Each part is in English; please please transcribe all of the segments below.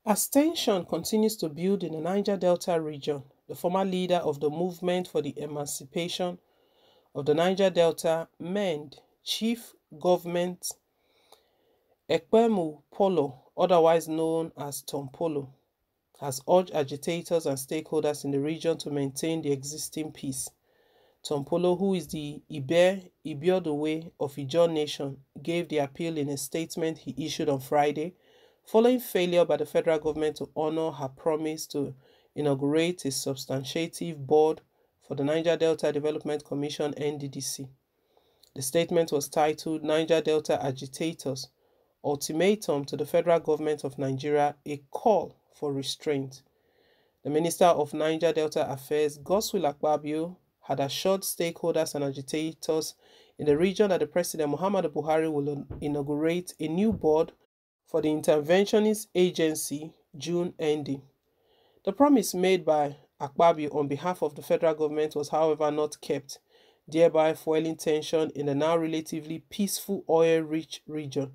As tension continues to build in the Niger Delta region, the former leader of the Movement for the Emancipation of the Niger Delta, MEND, Chief Government Ekpemu Polo, otherwise known as Tompolo, has urged agitators and stakeholders in the region to maintain the existing peace. Tompolo, who is the Ibiodowe of Ijaw Nation, gave the appeal in a statement he issued on Friday, following failure by the federal government to honor her promise to inaugurate a substantive board for the Niger Delta Development Commission (Nddc). The statement was titled Niger Delta Agitators Ultimatum to the Federal Government of Nigeria, a Call for Restraint. The Minister of Niger Delta Affairs, Godswill Akpabio, had assured stakeholders and agitators in the region that the President Muhammadu Buhari will inaugurate a new board for the Interventionist Agency June ending. The promise made by Akpabio on behalf of the federal government was, however, not kept, thereby fueling tension in the now relatively peaceful oil-rich region.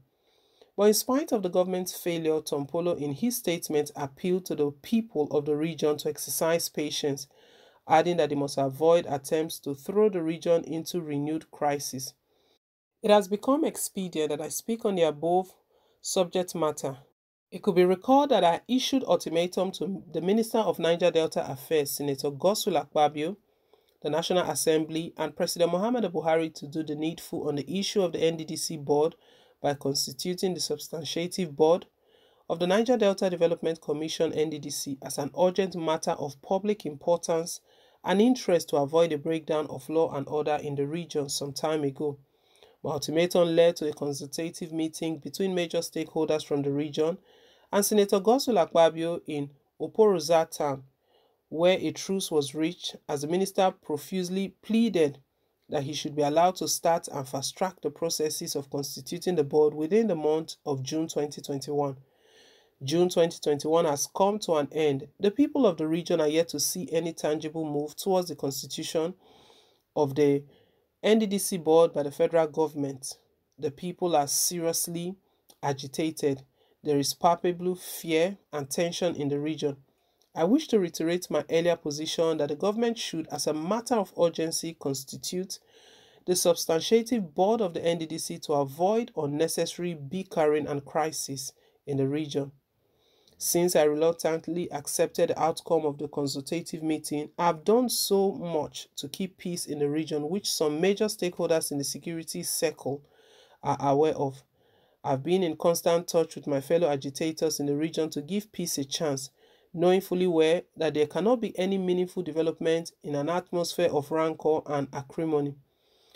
But in spite of the government's failure, Tompolo in his statement appealed to the people of the region to exercise patience, adding that they must avoid attempts to throw the region into renewed crisis. It has become expedient that I speak on the above subject matter. It could be recalled that I issued ultimatum to the Minister of Niger Delta Affairs, Senator Godswill Akpabio, the National Assembly, and President Muhammadu Buhari to do the needful on the issue of the Nddc board by constituting the substantive board of the Niger Delta Development Commission (Nddc) as an urgent matter of public importance and interest to avoid a breakdown of law and order in the region some time ago. My ultimatum led to a consultative meeting between major stakeholders from the region and Senator Godswill Akpabio in Oporoza town, where a truce was reached as the minister profusely pleaded that he should be allowed to start and fast-track the processes of constituting the board within the month of June 2021. June 2021 has come to an end. The people of the region are yet to see any tangible move towards the constitution of the Nddc board by the federal government. The people are seriously agitated. There is palpable fear and tension in the region. I wish to reiterate my earlier position that the government should, as a matter of urgency, constitute the substantive board of the Nddc to avoid unnecessary bickering and crisis in the region. Since I reluctantly accepted the outcome of the consultative meeting, I have done so much to keep peace in the region, which some major stakeholders in the security circle are aware of. I have been in constant touch with my fellow agitators in the region to give peace a chance, knowing fully well that there cannot be any meaningful development in an atmosphere of rancor and acrimony.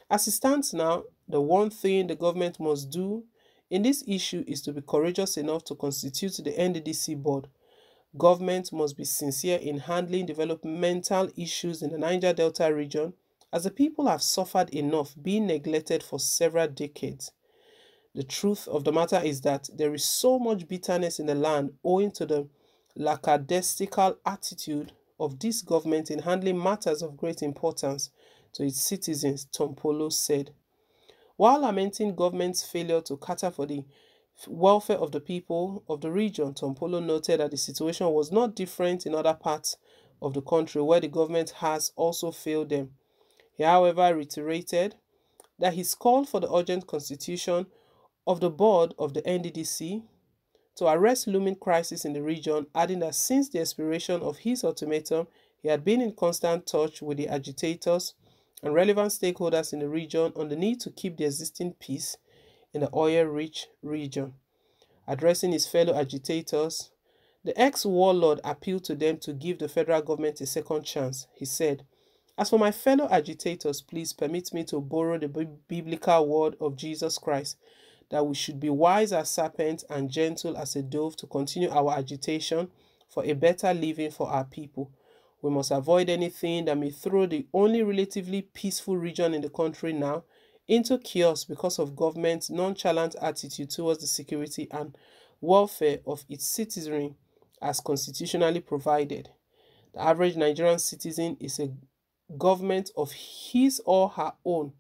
As it stands now, the one thing the government must do in this issue is to be courageous enough to constitute the Nddc board. Government must be sincere in handling developmental issues in the Niger Delta region, as the people have suffered enough being neglected for several decades. The truth of the matter is that there is so much bitterness in the land owing to the lackadaisical attitude of this government in handling matters of great importance to its citizens, Tompolo said. While lamenting government's failure to cater for the welfare of the people of the region, Tompolo noted that the situation was not different in other parts of the country where the government has also failed them. He, however, reiterated that his call for the urgent constitution of the board of the Nddc to arrest looming crisis in the region, adding that since the expiration of his ultimatum, he had been in constant touch with the agitators and relevant stakeholders in the region on the need to keep the existing peace in the oil-rich region. Addressing his fellow agitators, the ex-warlord appealed to them to give the federal government a second chance. He said, "As for my fellow agitators, please permit me to borrow the biblical word of Jesus Christ, that we should be wise as serpents and gentle as a dove to continue our agitation for a better living for our people. We must avoid anything that may throw the only relatively peaceful region in the country now into chaos because of government's nonchalant attitude towards the security and welfare of its citizenry as constitutionally provided. The average Nigerian citizen is a government of his or her own.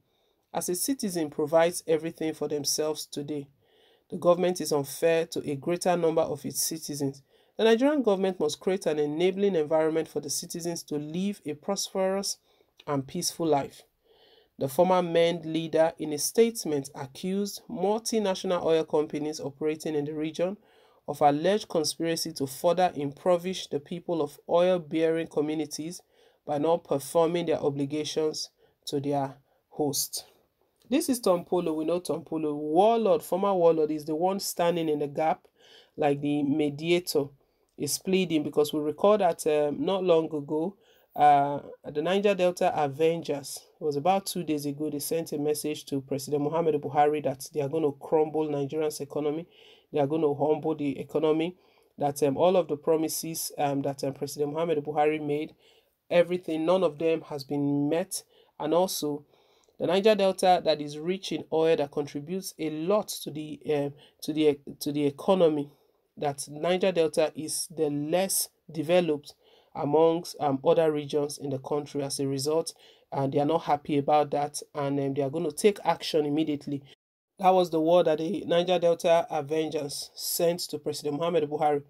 As a citizen provides everything for themselves today, the government is unfair to a greater number of its citizens. The Nigerian government must create an enabling environment for the citizens to live a prosperous and peaceful life. The former MEND leader, in a statement, accused multinational oil companies operating in the region of alleged conspiracy to further impoverish the people of oil-bearing communities by not performing their obligations to their host. This is Tompolo. We know Tompolo. Warlord, former warlord, is the one standing in the gap, like the mediator is pleading, because we recall that not long ago, the Niger Delta Avengers, it was about 2 days ago, they sent a message to President Muhammadu Buhari that they are going to crumble Nigeria's economy, they are going to humble the economy, that all of the promises that President Muhammadu Buhari made, everything, none of them has been met. And also, the Niger Delta, that is rich in oil, that contributes a lot to the economy, that Niger Delta is the less developed amongst other regions in the country. As a result, and they are not happy about that, and they are going to take action immediately. That was the word that the Niger Delta Avengers sent to President Muhammadu Buhari.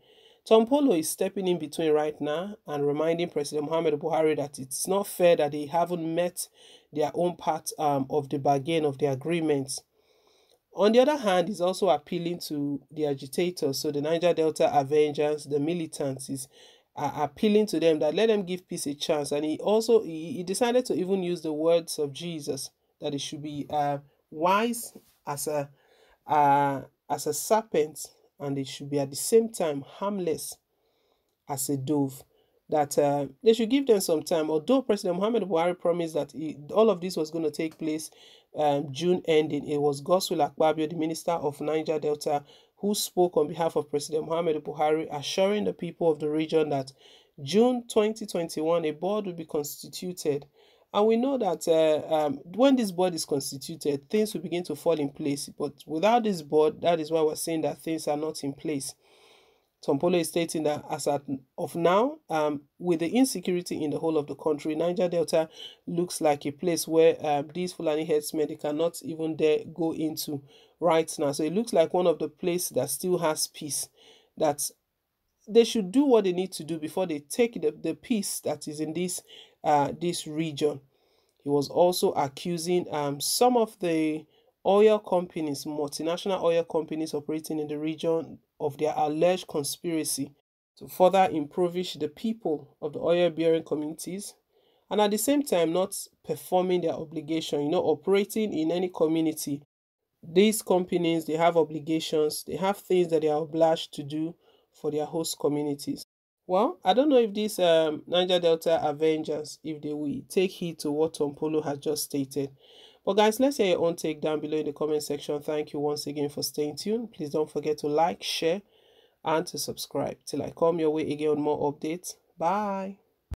Tompolo is stepping in between right now and reminding President Muhammadu Buhari that it's not fair that they haven't met their own part of the bargain, of the agreements. On the other hand, he's also appealing to the agitators, so the Niger Delta Avengers, the militants, is appealing to them that let them give peace a chance. And he decided to even use the words of Jesus, that it should be wise as a serpent, and it should be at the same time harmless as a dove. That they should give them some time. Although President Muhammadu Buhari promised that all of this was going to take place June ending, it was Godswill Akpabio, the Minister of Niger Delta, who spoke on behalf of President Muhammadu Buhari, assuring the people of the region that June 2021, a board will be constituted. And we know that when this board is constituted, things will begin to fall in place. But without this board, that is why we're saying that things are not in place. Tompolo is stating that as of now, with the insecurity in the whole of the country, Niger Delta looks like a place where these Fulani herdsmen, they cannot even dare go into right now. So it looks like one of the places that still has peace, that they should do what they need to do before they take the peace that is in this region. He was also accusing some of the oil companies, multinational oil companies operating in the region, of their alleged conspiracy to further impoverish the people of the oil-bearing communities, and at the same time not performing their obligation. Operating in any community, these companies, they have obligations, they have things that they are obliged to do for their host communities. Well, I don't know if these Niger Delta Avengers, if they will take heed to what Tompolo has just stated. But guys, let's hear your own take down below in the comment section. Thank you once again for staying tuned. Please don't forget to like, share, and to subscribe. Till I come your way again with more updates. Bye.